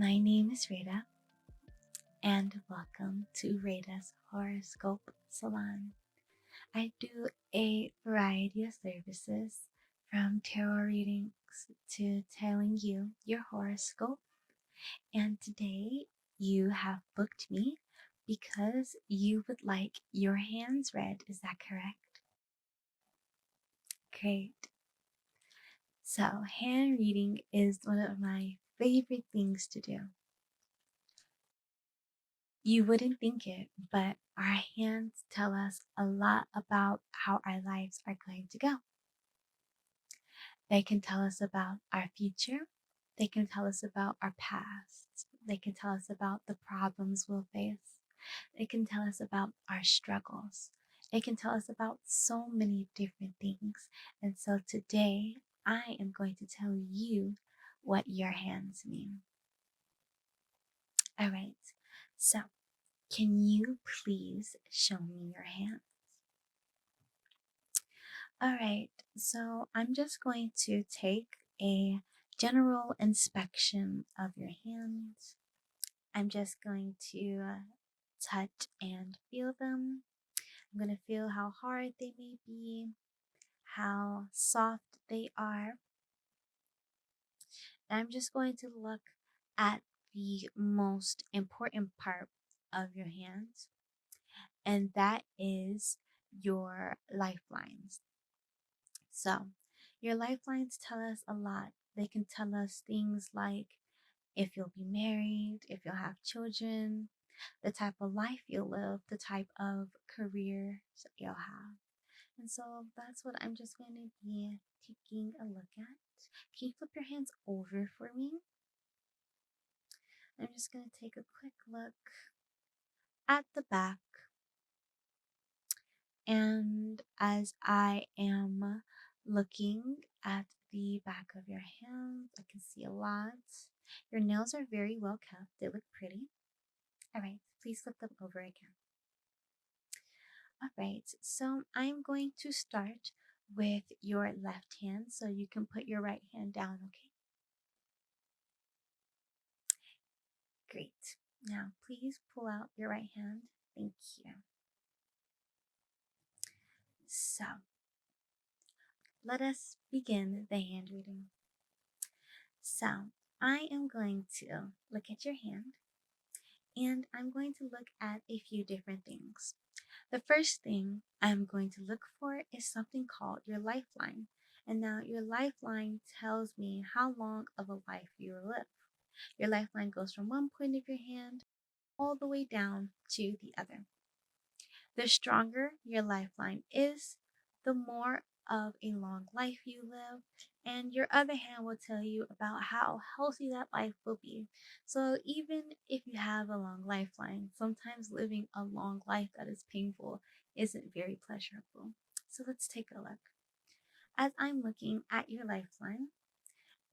My name is Rita, and welcome to Rita's Horoscope Salon. I do a variety of services from tarot readings to telling you your horoscope. And today you have booked me because you would like your hands read. Is that correct? Great. So, hand reading is one of my favorite things to do. You wouldn't think it, but our hands tell us a lot about how our lives are going to go. They can tell us about our future. They can tell us about our past. They can tell us about the problems we'll face. They can tell us about our struggles. It can tell us about so many different things. And so today, I am going to tell you what your hands mean. All right, so can you please show me your hand? All right, so I'm just going to take a general inspection of your hands. I'm just going to touch and feel them. I'm going to feel how hard they may be, how soft they are. And I'm just going to look at the most important part of your hands, and that is your lifelines. So, your lifelines tell us a lot. They can tell us things like if you'll be married, if you'll have children, the type of life you'll live, the type of career you'll have. And so that's what I'm just going to be taking a look at. Can you flip your hands over for me? I'm just going to take a quick look at the back. And as I am looking at the back of your hands, I can see a lot. Your nails are very well kept, they look pretty. All right, please flip them over again. All right, so I'm going to start with your left hand so you can put your right hand down, okay? Great. Now, please pull out your right hand. Thank you. So, let us begin the hand reading. So, I am going to look at your hand and I'm going to look at a few different things. The first thing I'm going to look for is something called your lifeline. And now your lifeline tells me how long of a life you will live. Your lifeline goes from one point of your hand all the way down to the other. The stronger your lifeline is, the more of a long life you live, and your other hand will tell you about how healthy that life will be. So, even if you have a long lifeline, sometimes living a long life that is painful isn't very pleasurable. So, let's take a look. As I'm looking at your lifeline,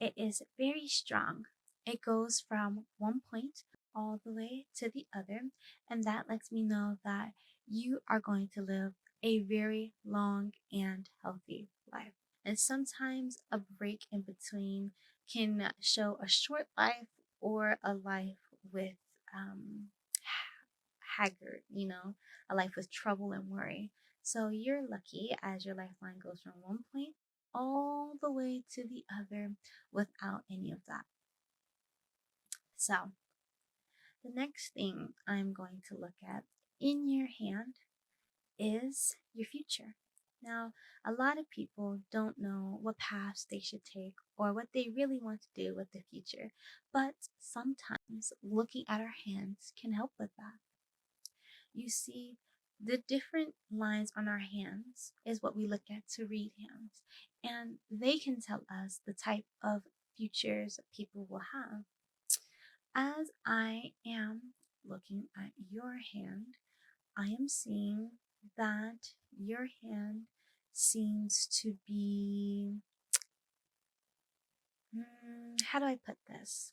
it is very strong. It goes from one point all the way to the other, and that lets me know that you are going to live a very long and healthy life. And sometimes a break in between can show a short life or a life with haggard, a life with trouble and worry. So you're lucky as your lifeline goes from one point all the way to the other without any of that. So the next thing I'm going to look at in your hand is your future. Now, a lot of people don't know what paths they should take or what they really want to do with the future, but sometimes looking at our hands can help with that. You see, the different lines on our hands is what we look at to read hands, and they can tell us the type of futures that people will have. As I am looking at your hand, I am seeing that your hand seems to be, how do I put this?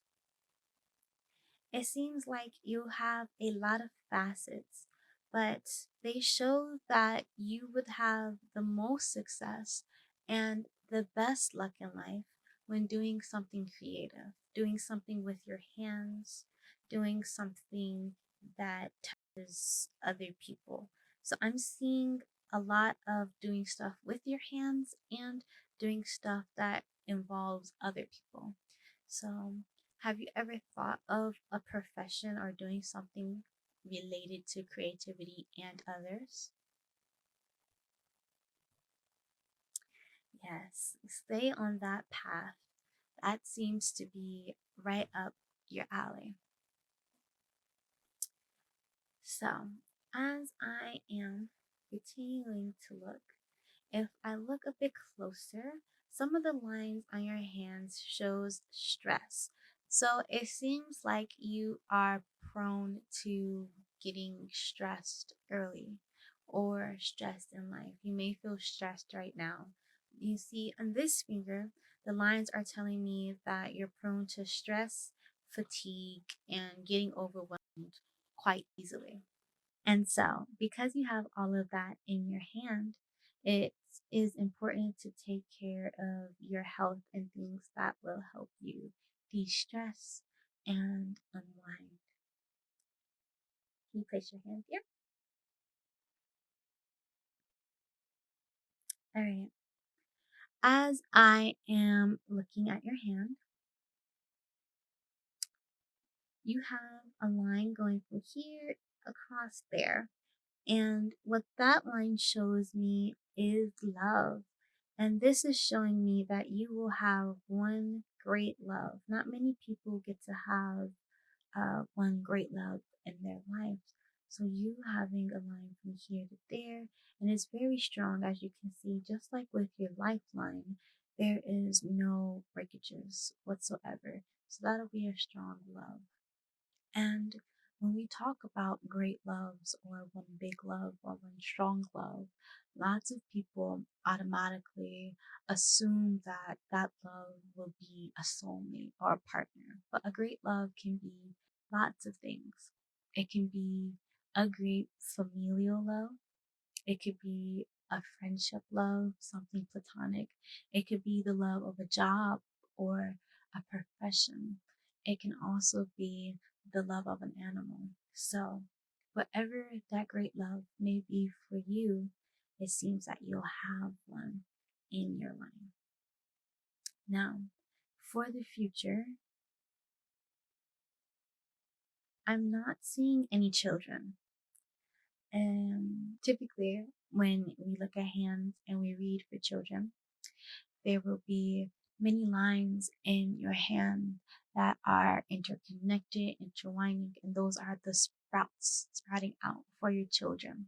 It seems like you have a lot of facets, but they show that you would have the most success and the best luck in life when doing something creative, doing something with your hands, doing something that touches other people. So I'm seeing a lot of doing stuff with your hands and doing stuff that involves other people. So, have you ever thought of a profession or doing something related to creativity and others? Yes, stay on that path. That seems to be right up your alley. So, as I am continuing to look, if I look a bit closer, some of the lines on your hands shows stress. So it seems like you are prone to getting stressed early or stressed in life. You may feel stressed right now. You see, on this finger, the lines are telling me that you're prone to stress, fatigue, and getting overwhelmed quite easily. And so, because you have all of that in your hand, it is important to take care of your health and things that will help you de stress and unwind. Can you place your hand here? All right. As I am looking at your hand, you have a line going from here across there. And what that line shows me is love. And this is showing me that you will have one great love. Not many people get to have one great love in their lives. So you having a line from here to there, and it's very strong as you can see, just like with your lifeline, there is no breakages whatsoever. So that'll be a strong love. And when we talk about great loves or one big love or one strong love, lots of people automatically assume that that love will be a soulmate or a partner. But a great love can be lots of things. It can be a great familial love. It could be a friendship love, something platonic. It could be the love of a job or a profession. It can also be the love of an animal. So, whatever that great love may be for you, it seems that you'll have one in your life. Now, for the future, I'm not seeing any children. Typically, when we look at hands and we read for children, there will be many lines in your hand that are interconnected, intertwining, and those are the sprouts sprouting out for your children.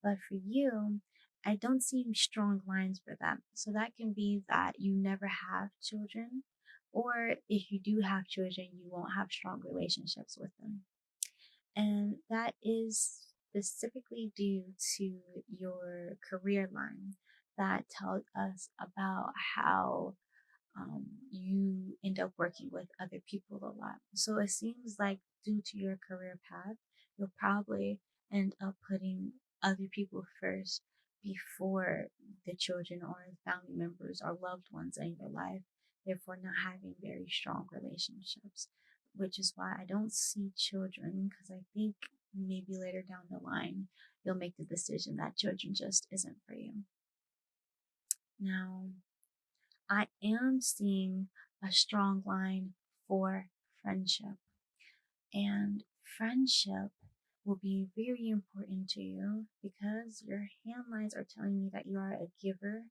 But for you, I don't see strong lines for them. So that can be that you never have children, or if you do have children, you won't have strong relationships with them. And that is specifically due to your career line that tells us about how you end up working with other people a lot. So it seems like due to your career path, you'll probably end up putting other people first before the children or family members or loved ones in your life, therefore not having very strong relationships, which is why I don't see children because I think maybe later down the line you'll make the decision that children just isn't for you. Now, I am seeing a strong line for friendship, and friendship will be very important to you because your hand lines are telling me that you are a giver.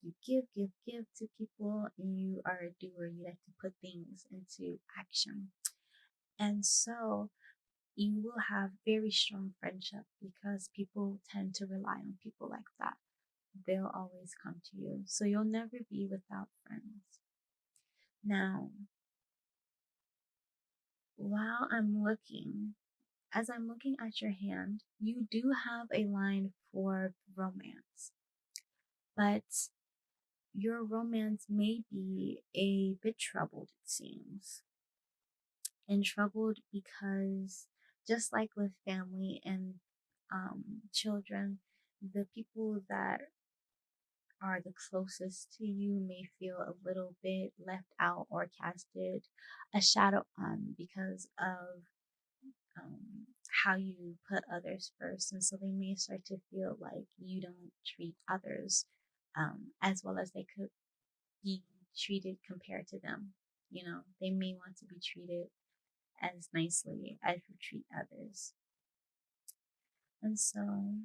You give to people, and you are a doer. You like to put things into action. And so you will have very strong friendship because people tend to rely on people like that. They'll always come to you. So you'll never be without friends. Now, while as I'm looking at your hand, you do have a line for romance, but your romance may be a bit troubled, it seems. And troubled because, just like with family and children, the people that are the closest to you may feel a little bit left out or casted a shadow on because of how you put others first. And so they may start to feel like you don't treat others as well as they could be treated compared to them. You know, they may want to be treated as nicely as you treat others. And so,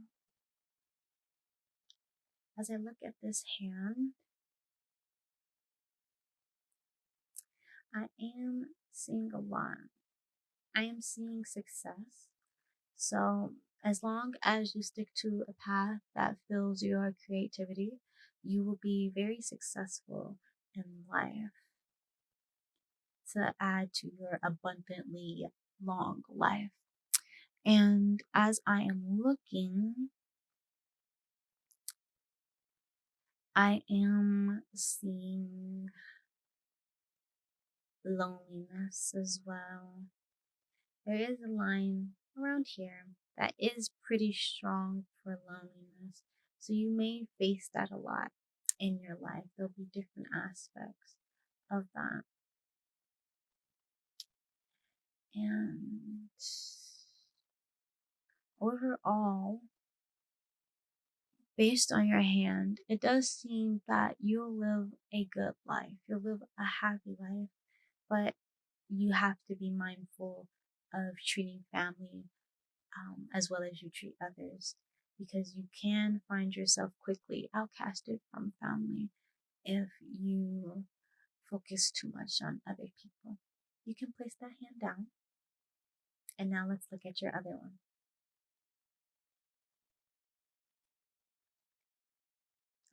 as I look at this hand, I am seeing a lot. I am seeing success. So, as long as you stick to a path that fills your creativity, you will be very successful in life to add to your abundantly long life. And as I am looking, I am seeing loneliness as well. There is a line around here that is pretty strong for loneliness. So you may face that a lot in your life. There'll be different aspects of that. And overall, based on your hand, it does seem that you'll live a good life. You'll live a happy life, but you have to be mindful of treating family as well as you treat others, because you can find yourself quickly outcasted from family if you focus too much on other people. You can place that hand down, and now let's look at your other one.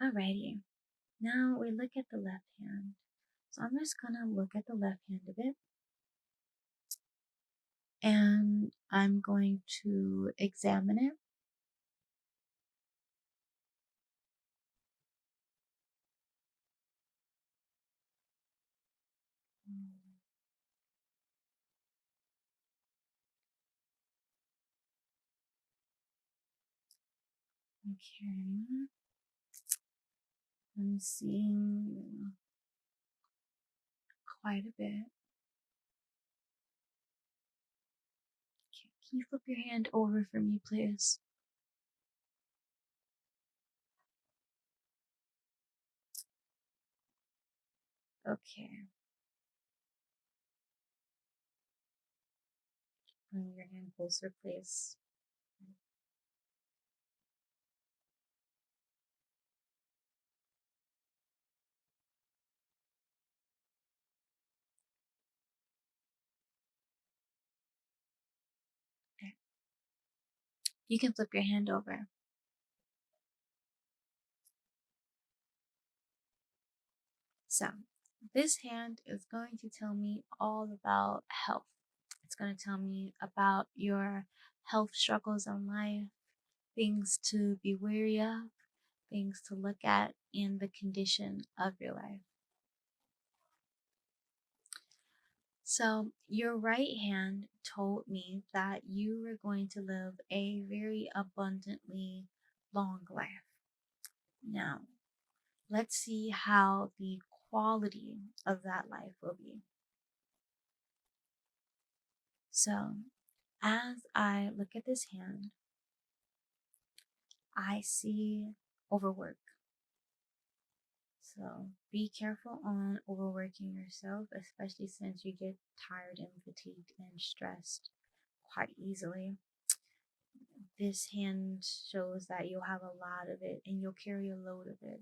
Alrighty, now we look at the left hand. So I'm just gonna look at the left hand a bit, and I'm going to examine it. Okay, I'm seeing quite a bit. Okay, can you flip your hand over for me, please? Okay, bring your hand closer, please. Okay. You can flip your hand over. So, this hand is going to tell me all about health. It's going to tell me about your health struggles in life, things to be wary of, things to look at in the condition of your life. So, your right hand told me that you were going to live a very abundantly long life. Now, let's see how the quality of that life will be. So, as I look at this hand, I see overwork. So be careful on overworking yourself, especially since you get tired and fatigued and stressed quite easily. This hand shows that you'll have a lot of it and you'll carry a load of it,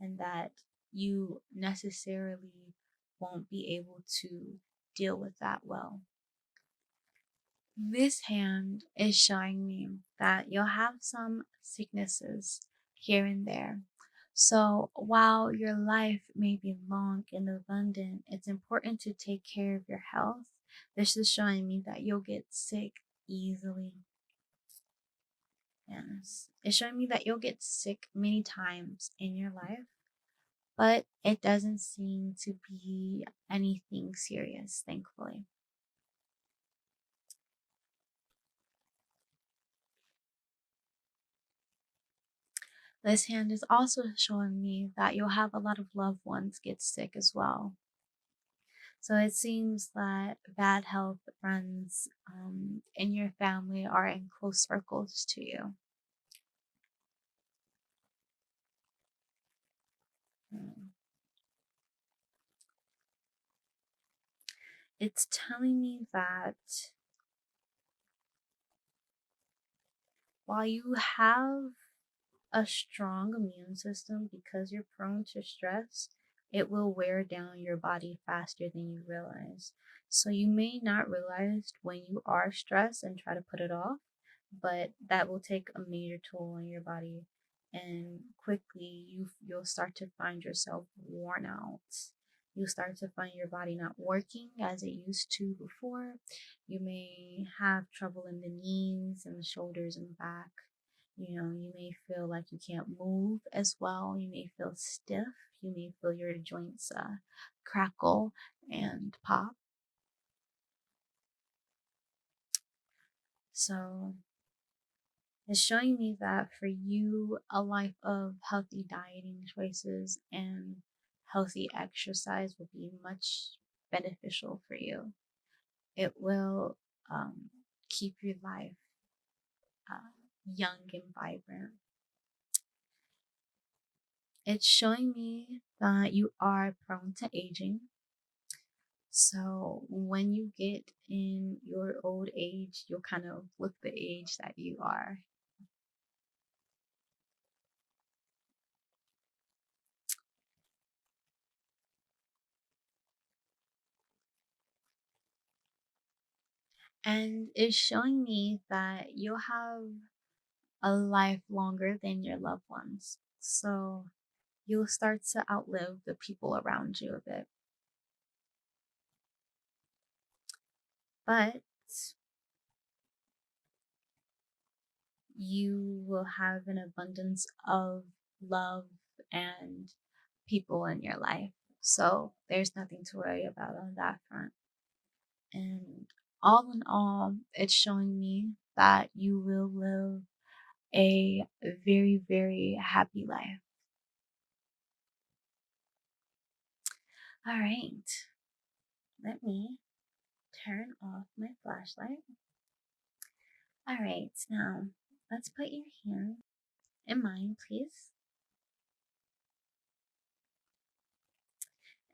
and that you necessarily won't be able to deal with that well. This hand is showing me that you'll have some sicknesses here and there. So while your life may be long and abundant, it's important to take care of your health. This is showing me that you'll get sick easily. Yes. It's showing me that you'll get sick many times in your life, but it doesn't seem to be anything serious, thankfully. This hand is also showing me that you'll have a lot of loved ones get sick as well. So it seems that bad health runs in your family are in close circles to you. Hmm. It's telling me that while you have a strong immune system, because you're prone to stress, it will wear down your body faster than you realize. So you may not realize when you are stressed and try to put it off, but that will take a major toll on your body. And quickly you'll start to find yourself worn out. You start to find your body not working as it used to before. You may have trouble in the knees and the shoulders and the back. You may feel like you can't move as well. You may feel stiff. You may feel your joints crackle and pop. So it's showing me that for you, a life of healthy dieting choices and healthy exercise will be much beneficial for you. It will keep your life young and vibrant. It's showing me that you are prone to aging. So when you get in your old age, you'll kind of look the age that you are. And it's showing me that you'll have a life longer than your loved ones. So you'll start to outlive the people around you a bit. But you will have an abundance of love and people in your life. So there's nothing to worry about on that front. And all in all, it's showing me that you will live a very, very happy life. All right, let me turn off my flashlight. All right, now let's put your hand in mine, please.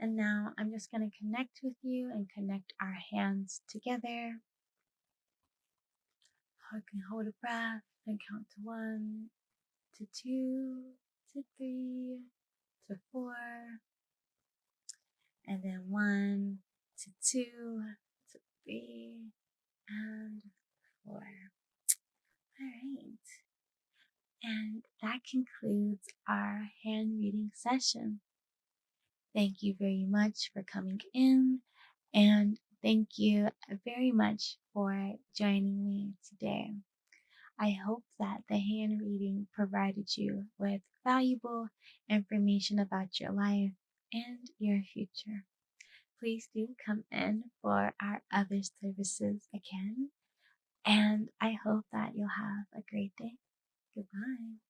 And now I'm just going to connect with you and connect our hands together. I can hold a breath and count to 1, to 2, to 3, to 4, and then 1, to 2, to 3, and 4. All right. And that concludes our hand reading session. Thank you very much for coming in, and thank you very much for joining me today. I hope that the hand reading provided you with valuable information about your life and your future. Please do come in for our other services again, and I hope that you'll have a great day. Goodbye.